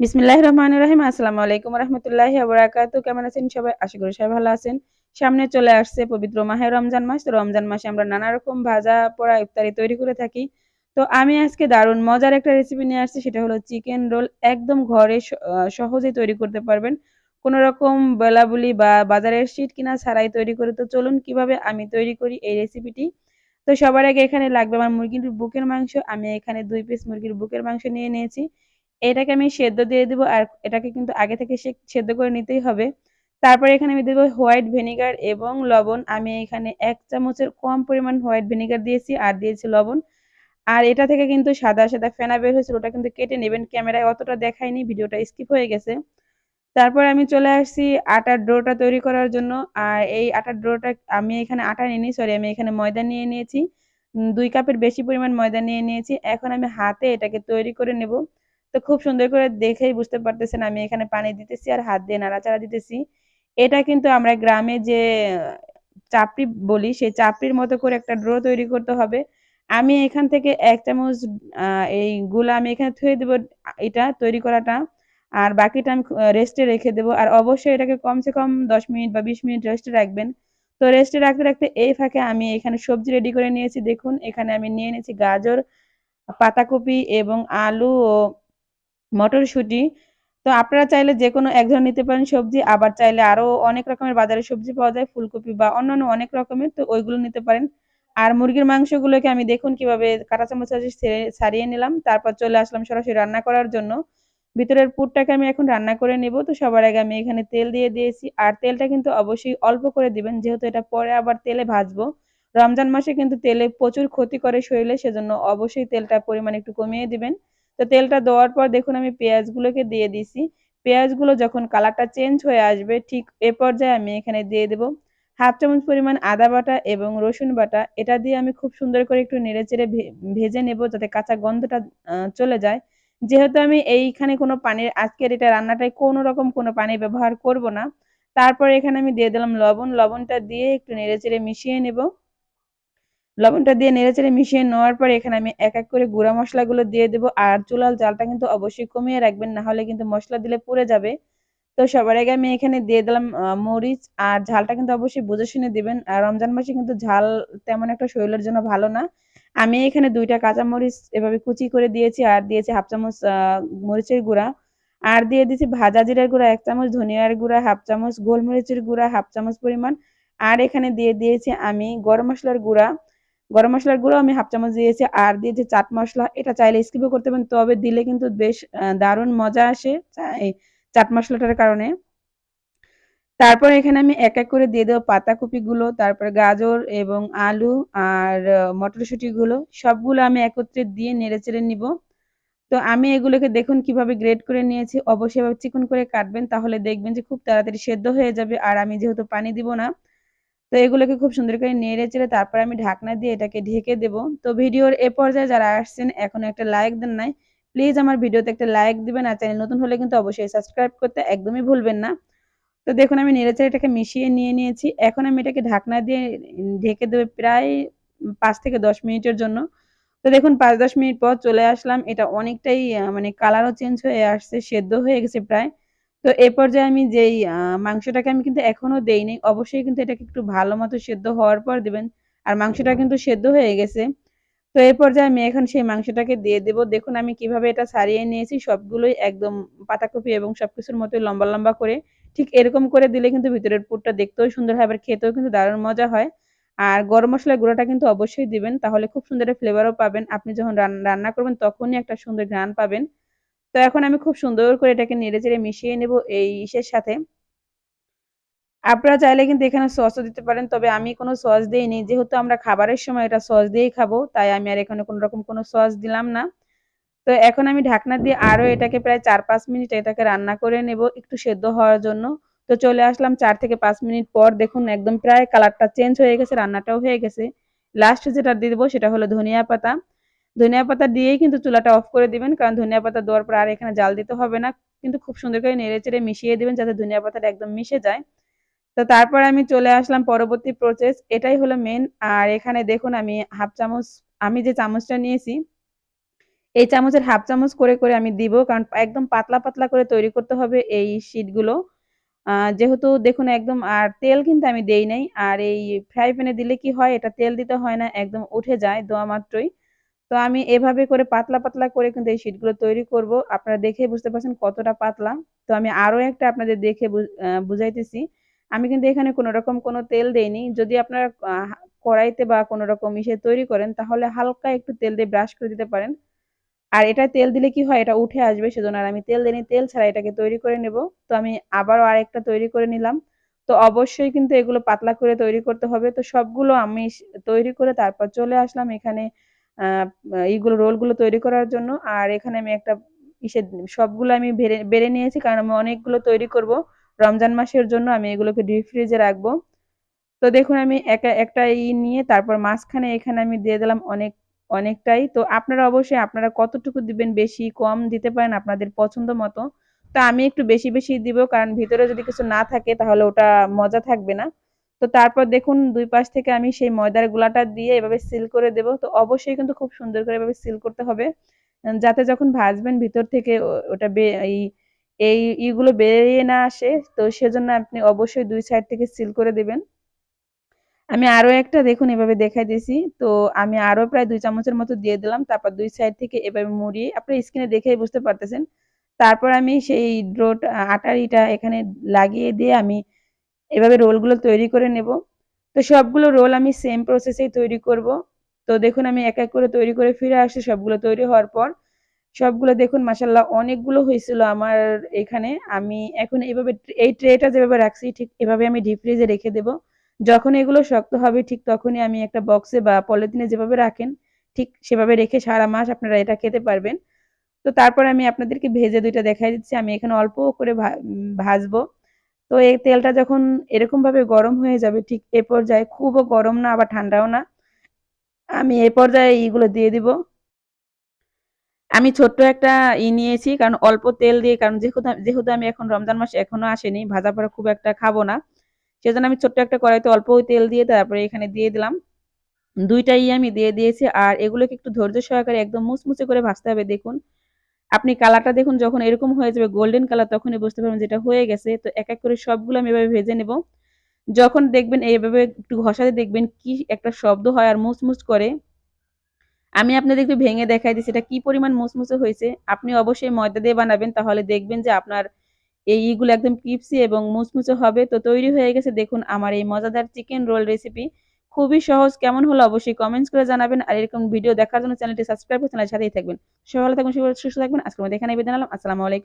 বিসমিল্লাহির রহমানির রহিম। আসসালামু আলাইকুম রাহমাতুল্লাহি ওয়া বারাকাতুহু। কেমন আছেন সবাই? আশা করি সবাই ভালো আছেন। সামনে চলে আসছে পবিত্র মাহে রমজান মাস। তো রমজান মাসে আমরা নানা রকম ভাজা পোড়া ইফতারি তৈরি করে থাকি। তো আমি আজকে দারুণ মজার একটা রেসিপি নিয়ে আসছি, সেটা হলো চিকেন রোল। একদম ঘরে সহজেই তৈরি করতে পারবেন। কোন রকম বেলাবুলি বা বাজারের সিট কিনা ছাড়াই তৈরি করে। তো চলুন কিভাবে আমি তৈরি করি এই রেসিপিটি। তো সবার আগে এখানে লাগবে আমার মুরগির বুকের মাংস। আমি এখানে ২ পিস মুরগির বুকের মাংস নিয়ে নিয়েছি। এটাকে আমি সেদ্ধ দিয়ে দিব, আর এটাকে কিন্তু আগে থেকে সেদ্ধ করে নিতেই হবে। তারপরে এখানে আমি দেব হোয়াইট ভিনেগার এবং লবণ। আমি এখানে ১ চামচের কম পরিমাণ হোয়াইট ভিনেগার দিয়েছি আর দিয়েছি লবণ। আর এটা থেকে কিন্তু সাদা, সাদা ফেনা বের হয়েছিল, ওটা কিন্তু কেটে নেবেন। ক্যামেরায় অতটা দেখায়নি, ভিডিওটা স্কিপ হয়ে গেছে। তারপরে আমি চলে আসছি আটার ডোটা তৈরি করার জন্য। আর এই আটার ডোটা আমি এখানে আটা নিইনি, সরি, আমি এখানে ময়দা নিয়ে নিয়েছি। ২ কাপের বেশি পরিমাণ ময়দা নিয়ে নিয়েছি। এখন আমি হাতে এটাকে তৈরি করে নেব। তো খুব সুন্দর করে দেখেই বুঝতে পারতেছেন আমি এখানে পানি দিতেছি আর হাত দিয়ে নাড়াচাড়া দিতেছি। এটা কিন্তু আমরা গ্রামে যে চাপড়ি বলি, সেই চাপড়ির মতো করে একটা ডো তৈরি করতে হবে। আমি এখান থেকে ১ চামচ আ এই গুলা আমি এখানে থুয়ে দেব, এটা তৈরি করাটা। আর বাকিটা আমি রেস্টে রেখে দেব। আর অবশ্যই এটাকে কমসে কম ১০ মিনিট বা ২০ মিনিট রেস্টে রাখবেন। তো রেস্টে রাখতে, রাখতে এই ফাঁকে আমি এখানে সবজি রেডি করে নিয়েছি। দেখুন এখানে আমি নিয়ে নিয়েছি গাজর, পাতাকপি এবং আলু ও মটরশুঁটি। তো আপনারা চাইলে যেকোনো এক ধরনের নিতে পারেন সবজি, আবার চাইলে আরো অনেক রকমের বাজারে সবজি পাওয়া যায়, ফুলকপি বা অন্যান্য অনেক রকমের, তো ওইগুলো নিতে পারেন। আর মুরগির মাংসগুলোকে আমি দেখুন কিভাবে কাঁটা চামচ দিয়ে ছাড়িয়ে নিলাম। তারপর চলে আসলাম সরাসরি রান্না করার জন্য। ভিতরের পুরটাকে আমি এখন রান্না করে নেব। তো সবার আগে আমি এখানে তেল দিয়ে দিয়েছি। আর তেলটা কিন্তু অবশ্যই অল্প করে দিবেন, যেহেতু এটা পরে আবার তেলে ভাজবো। রমজান মাসে কিন্তু তেলে প্রচুর ক্ষতি করে শরীরে, সেজন্য অবশ্যই তেলটার পরিমাণ একটু কমিয়ে দিবেন। তো তেলটা দেওয়ার পর দেখুন আমি পেঁয়াজগুলোকে দিয়ে দিছি। পেঁয়াজগুলো যখন কালারটা চেঞ্জ হয়ে আসবে, ঠিক এ পর্যায়ে আমি এখানে দিয়ে দেব ১/২ চামচ পরিমাণ আদা বাটা এবং রসুন বাটা। এটা দিয়ে আমি খুব সুন্দর করে একটু নেড়েচেড়ে ভেজে নেব, যাতে কাঁচা গন্ধটা চলে যায়। যেহেতু আমি এইখানে কোনো পানির, আজকের এটা রান্নাটায় কোনো রকম কোনো পানি ব্যবহার করব না। তারপরে এখানে আমি দিয়ে দিলাম লবণ। লবণটা দিয়ে একটু নেড়েচেড়ে মিশিয়ে নেব। লবণটা দিয়ে নেড়েচেড়ে মিশিয়ে নেওয়ার পরে এখানে আমি এক, এক করে গুঁড়া মসলাগুলো দিয়ে দেব। আর চুলার জালটা কিন্তু অবশ্যই কমিয়ে রাখবেন, না হলে কিন্তু মসলা দিলে পুড়ে যাবে। তো সবার আগে আমি এখানে দিয়ে দিলাম মরিচ। আর ঝালটা কিন্তু অবশ্যই বুঝে শুনে দিবেন। আর রমজান মাসে কিন্তু ঝাল তেমন একটা শরীরের জন্য ভালো না। আমি এখানে ২ টা কাঁচামরিচ এভাবে কুচি করে দিয়েছি, আর দিয়েছি ১/২ চামচ মরিচের গুঁড়া। আর দিয়ে দিয়েছি ভাজা জিরার গুঁড়া ১ চামচ, ধনিয়ার গুঁড়া ১/২ চামচ, গোলমরিচের গুঁড়া ১/২ চামচ পরিমাণ। আর এখানে দিয়ে দিয়েছি আমি গরম মসলার গুঁড়া। গরম মসলার গুঁড়াও আমি ১/২ চামচ দিয়েছি। আর দিয়েছি চাট মসলা। এটা চাইলে স্কিপও করতে পারেন, তবে দিলে কিন্তু বেশ দারুণ মজা আসে এই চাট মসলাটার কারণে। তারপর এখানে আমি এক, এক করে দিয়ে দেব পাতাকপিগুলো, তারপরে গাজর এবং আলু আর মটরশুঁটিগুলো। সবগুলো আমি একত্রে দিয়ে নেড়েচেড়ে নিব। তো আমি এগুলোকে দেখুন কিভাবে গ্রেড করে নিয়েছি। অবশ্যই এভাবে চিকন করে কাটবেন, তাহলে দেখবেন যে খুব তাড়াতাড়ি সেদ্ধ হয়ে যাবে। আর আমি যেহেতু পানি দিব না, তো এগুলোকে খুব সুন্দর করে নেড়ে-চেড়ে তারপরে আমি ঢাকনা দিয়ে এটাকে ঢেকে দেব। তো ভিডিওর এ পর্যায়ে যারা আসছেন এখনো একটা লাইক দেন নাই, প্লিজ আমার ভিডিওতে একটা লাইক দিবেন। আর চ্যানেল নতুন হলে কিন্তু অবশ্যই সাবস্ক্রাইব করতে একদমই ভুলবেন না। তো দেখুন আমি নেড়ে-চেড়ে এটাকে মিশিয়ে নিয়ে নিয়েছি। এখন আমি এটাকে ঢাকনা দিয়ে ঢেকে দেব প্রায় ৫ থেকে ১০ মিনিটের জন্য। তো দেখুন ৫-১০ মিনিট পর চলে আসলাম। এটা অনেকটাই মানে কালারও চেঞ্জ হয়ে আসছে, সেদ্ধ হয়ে গেছে প্রায়। তো এ পর্যায়ে আমি যেই মাংসটাকে আমি কিন্তু এখনো দেইনি। অবশ্যই কিন্তু এটাকে একটু ভালো মতো সেদ্ধ হওয়ার পর দিবেন। আর মাংসটা কিন্তু সেদ্ধ হয়ে গেছে। তো এই পর্যায়ে আমি এখন সেই মাংসটাকে দিয়ে দেব। দেখুন আমি কিভাবে এটা ছাড়িয়ে নিয়েছি, সবগুলোই একদম পাতাকপি এবং সবকিছুর মতোই লম্বা, লম্বা করে। ঠিক এরকম করে দিলে কিন্তু ভিতরের পুরটা দেখতেও সুন্দর হয়, আবার খেতেও কিন্তু দারুণ মজা হয়। আর গরম মসলার গুঁড়াটা কিন্তু অবশ্যই দিবেন। তাহলে খুব সুন্দর একটা ফ্লেভারও পাবেন। আপনি যখন রান্না করবেন তখনই একটা সুন্দর ঘ্রাণ পাবেন। তো এখন আমি খুব সুন্দর করে এটাকে নেড়েচেড়ে মিশিয়ে নেব এই ইসের সাথে। আপনারা চাইলে কিন্তু এখানে সসও দিতে পারেন। তবে আমি কোনো সস দেইনি। যেহেতু আমরা খাবারের সময় এটা সস দিয়েই খাবো, তাই আমি আর এখানে কোনো রকম কোনো সস দিলাম না। তো এখন আমি ঢাকনা দিয়ে আরো এটাকে প্রায় ৪-৫ মিনিট এটাকে রান্না করে নেব একটু সেদ্ধ হওয়ার জন্য। তো চলে আসলাম ৪ থেকে ৫ মিনিট পর, দেখুন একদম প্রায় কালারটা চেঞ্জ হয়ে গেছে, রান্নাটাও হয়ে গেছে। লাস্টে যেটা দিয়ে দেব সেটা হলো ধনিয়া পাতা। ধনিয়া পাতা দিয়েই কিন্তু চুলাটা অফ করে দিবেন। কারণ ধনিয়া পাতা দেওয়ার পর আর এখানে জাল দিতে হবে না। কিন্তু খুব সুন্দর করে নেড়েচেড়ে মিশিয়ে দিবেন, যাতে ধনিয়া পাতাটা একদম মিশে যায়। তো তারপরে আমি চলে আসলাম পরবর্তী প্রসেস। এটাই হলো মেইন। আর এখানে দেখুন আমি ১/২ চামচ, আমি যে চামচটা নিয়েছি এই চামচের হাফ চামচ করে করে আমি দিব, কারণ একদম পাতলা পাতলা করে তৈরি করতে হবে এই শীটগুলো। যেহেতু দেখুন একদম আর তেল কিন্তু আমি দেই নাই। আর এই ফ্রাই প্যানে দিলে কি হয়, এটা তেল দিতে হয় না, একদম উঠে যায় দেওয়া মাত্রই। তো আমি এভাবে করে পাতলা পাতলা করে কিন্তু এই শীটগুলো তৈরি করব। আপনারা দেখেই বুঝতে পারছেন কতটা পাতলা। তো আমি আরো একটা আপনাদের দেখে বুঝাইতেছি। আমি কিন্তু এখানে কোন রকম কোনো তেল দেইনি। যদি আপনারা কড়াইতে বা কোন রকম ইসে তৈরি করেন, তাহলে হালকা একটু তেল দিয়ে ব্রাশ করে দিতে পারেন। আর এটা তেল দিলে কি হয়, এটা উঠে আসবে, সেজন্য আর আমি তেল দিইনি। তেল ছাড়া এটাকে তৈরি করে নেব। তো আমি আবারও আরেকটা তৈরি করে নিলাম। তো অবশ্যই কিন্তু এগুলো পাতলা করে তৈরি করতে হবে। তো সবগুলো আমি তৈরি করে তারপর চলে আসলাম এখানে আ এইগুলো রোলগুলো তৈরি করার জন্য। আর এখানে আমি একটা ইসে সবগুলো আমি বেড়ে নিয়েছি, কারণ আমি অনেকগুলো তৈরি করব। রমজান মাসের জন্য আমি এগুলোকে ডিপ ফ্রিজে রাখবো। তো দেখুন আমি একটা নিয়ে তারপর মাঝখানে এখানে আমি দিয়ে দিলাম অনেকটাই। তো আপনারা অবশ্যই আপনারা কতটুকু দিবেন, বেশি কম দিতে পারেন আপনাদের পছন্দ মতো। তো আমি একটু বেশি বেশি দিব, কারণ ভিতরে যদি কিছু না থাকে তাহলে ওটা মজা থাকবে না। তো তারপর দেখুন ২ পাশ থেকে আমি সেই ময়দার গুলাটা দিয়ে এভাবে সিল করে দেব। তো অবশ্যই কিন্তু খুব সুন্দর করে এভাবে সিল করতে হবে। যাতে যখন ভাজবেন ভিতর থেকে ওটা এই এই ইগুলো বেরিয়ে না আসে। তো সেজন্য আপনি অবশ্যই ২ সাইড থেকে সিল করে দিবেন। আমি আরো একটা দেখুন এভাবে দেখাই দিছি। তো আমি আরো প্রায় ২ চামচের মতো দিয়ে দিলাম। তারপর ২ সাইড থেকে এভাবে মুড়িয়ে আপনারা স্ক্রিনে দেখেই বুঝতে পারতেছেন। তারপর আমি সেই আটার ইটা এখানে লাগিয়ে দিয়ে আমি এভাবে রোলগুলো তৈরি করে নেব। তো সবগুলো রোল আমি সেম প্রসেসেই তৈরি করব। তো দেখুন আমি এক এক করে তৈরি করে ফিরে আসছি সবগুলো তৈরি হওয়ার পর। সবগুলো দেখুন মাশাআল্লাহ অনেকগুলো হয়েছিল আমার এখানে। আমি এখন এভাবে এই ট্রেটা যেভাবে রাখছি ঠিক এভাবে আমি ডিপ ফ্রিজে রেখে দেব। যখন এগুলো শক্ত হবে ঠিক তখনই আমি একটা বক্সে বা পলিথিনে যেভাবে রাখেন ঠিক সেভাবে রেখে সারা মাস আপনারা এটা খেতে পারবেন। তো তারপরে আমি আপনাদেরকে ভেজে ২ টা দেখাই দিচ্ছি। আমি এখানে অল্প করে ভাজবো। তো এই তেলটা যখন এরকমভাবে গরম হয়ে যাবে ঠিক এ পর্যায়ে, খুবও গরম না আবার ঠান্ডাও না। আমি এ পর্যায়ে এগুলো দিয়ে দিব। আমি ছোট্ট একটা নিয়েছি, কারণ অল্প তেল দিয়ে, কারণ যেহেতু আমি এখন রমজান মাস এখনো আসেনি, ভাজা পোড়া খুব একটা খাবো না। সেজন্য আমি ছোট্ট একটা কড়াইতে অল্প তেল দিয়ে তারপরে এখানে দিয়ে দিলাম। ২ টাই আমি দিয়ে দিয়েছি। আর এগুলোকে একটু ধৈর্য সহকারে একদম মুচমুচে করে ভাজতে হবে দেখুন। আপনি কালারটা দেখুন যখন এরকম হয়ে যাবে গোল্ডেন কালার, তখনই বুঝতে পারবেন যে এটা হয়ে গেছে। তো এক এক করে সবগুলো আমি এভাবে ভেজে নেব। যখন দেখবেন এভাবে একটু ঘষাতে দেখবেন কি একটা শব্দ হয় আর মুচমুচ করে। আমি আপনাদের একটু ভেঙে দেখাই দিচ্ছি এটা কি পরিমাণ মুচমুচে হয়েছে। আপনি অবশ্যই ময়দা দিয়ে বানাবেন, তাহলে দেখবেন যে আপনার এই ইগুলো একদম ক্রিপসি এবং মুচমুচে হবে। তো তৈরি হয়ে গেছে দেখুন আমার এই মজাদার চিকেন রোল রেসিপি। খুবই সহজ, কেমন হলো অবশ্যই কমেন্টস করে জানাবেন। আর এরকম ভিডিও দেখার জন্য চ্যানেলটি সাবস্ক্রাইব করে চ্যানেলের সাথেই থাকবেন। সবাই ভালো থাকবেন, সুস্থ থাকবেন। আজকের মতো এখানেই বিদায় নিলাম। আসসালামু আলাইকুম।